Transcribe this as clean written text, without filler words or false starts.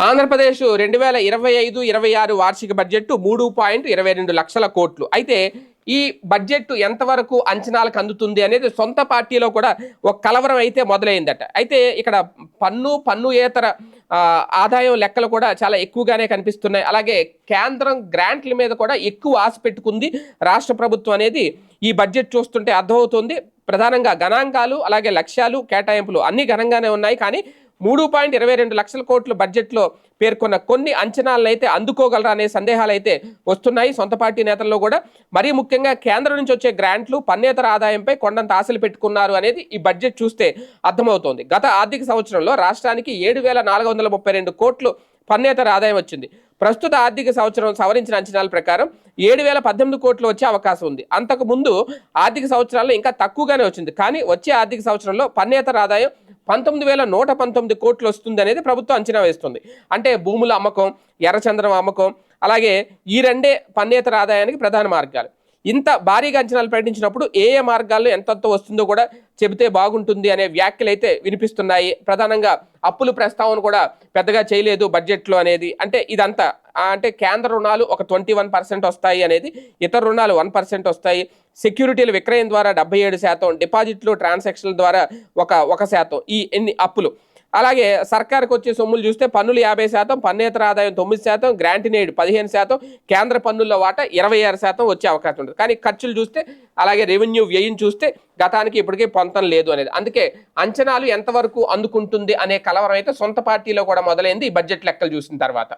ఆంధ్రప్రదేశ్ 2025-26 వార్షిక బడ్జెట్ 3.22 లక్షల కోట్లు. అయితే ఈ బడ్జెట్ ఎంతవరకు అంచనాలకు అందుతుంది అనేది సొంత పార్టీలో కూడా ఒక కలవరం అయితే మొదలైందట. అయితే ఇక్కడ పన్నుయేతర ఆదాయం లెక్కలు కూడా చాలా ఎక్కువగానే కనిపిస్తున్నాయి. అలాగే కేంద్రం గ్రాంట్ల మీద కూడా ఎక్కువ ఆశ పెట్టుకుంది రాష్ట్ర ప్రభుత్వం అనేది ఈ బడ్జెట్ చూస్తుంటే అర్థమవుతుంది. ప్రధానంగా గణాంకాలు అలాగే లక్ష్యాలు కేటాయింపులు అన్ని ఘనంగానే ఉన్నాయి. కానీ 3.22 లక్షల కోట్ల బడ్జెట్లో పేర్కొన్న కొన్ని అంచనాలను అయితే అందుకోగలరా అనే సందేహాలు అయితే వస్తున్నాయి సొంత పార్టీ నేతల్లో కూడా. మరీ ముఖ్యంగా కేంద్రం నుంచి వచ్చే గ్రాంట్లు పన్నేతర ఆదాయంపై కొండంత ఆశలు పెట్టుకున్నారు అనేది ఈ బడ్జెట్ చూస్తే అర్థమవుతోంది. గత ఆర్థిక సంవత్సరంలో రాష్ట్రానికి 7,432 కోట్లు పన్నేతర ఆదాయం వచ్చింది. ప్రస్తుత ఆర్థిక సంవత్సరం సవరించిన అంచనాల ప్రకారం 7,018 కోట్లు వచ్చే అవకాశం ఉంది. అంతకు ముందు ఆర్థిక సంవత్సరాల్లో ఇంకా తక్కువగానే వచ్చింది. కానీ వచ్చే ఆర్థిక సంవత్సరంలో పన్నేతర ఆదాయం 19,119 కోట్లు వస్తుంది అనేది ప్రభుత్వం అంచనా వేస్తుంది. అంటే భూముల అమ్మకం, ఎర్రచంద్రం అమ్మకం, అలాగే ఈ రెండే పన్నేతర ఆదాయానికి ప్రధాన మార్గాలు. ఇంత భారీగా అంచనాలు ప్రకటించినప్పుడు ఏ మార్గాల్లో ఎంతెంత వస్తుందో కూడా చెబితే బాగుంటుంది అనే వ్యాఖ్యలు అయితే వినిపిస్తున్నాయి. ప్రధానంగా అప్పుల ప్రస్తావన కూడా పెద్దగా చేయలేదు బడ్జెట్లో అనేది. అంటే ఇదంతా అంటే కేంద్ర రుణాలు ఒక 21% వస్తాయి అనేది, ఇతర రుణాలు 1% వస్తాయి. సెక్యూరిటీల విక్రయం ద్వారా 77%, డిపాజిట్లు ట్రాన్సాక్షన్ల ద్వారా 1%, ఈ ఎన్ని అప్పులు. అలాగే సర్కారుకు వచ్చే సొమ్ములు చూస్తే పన్నులు 50%, పన్నేతర ఆదాయం 9%, గ్రాంట్ ఎయిడ్ 15%, కేంద్ర పన్నుల వాటా 26% వచ్చే అవకాశం ఉంటుంది. కానీ ఖర్చులు చూస్తే అలాగే రెవెన్యూ వ్యయం చూస్తే గతానికి ఇప్పటికే పొంతం లేదు అనేది. అందుకే అంచనాలు ఎంతవరకు అందుకుంటుంది అనే కలవరం అయితే సొంత పార్టీలో కూడా మొదలైంది ఈ బడ్జెట్ లెక్కలు చూసిన తర్వాత.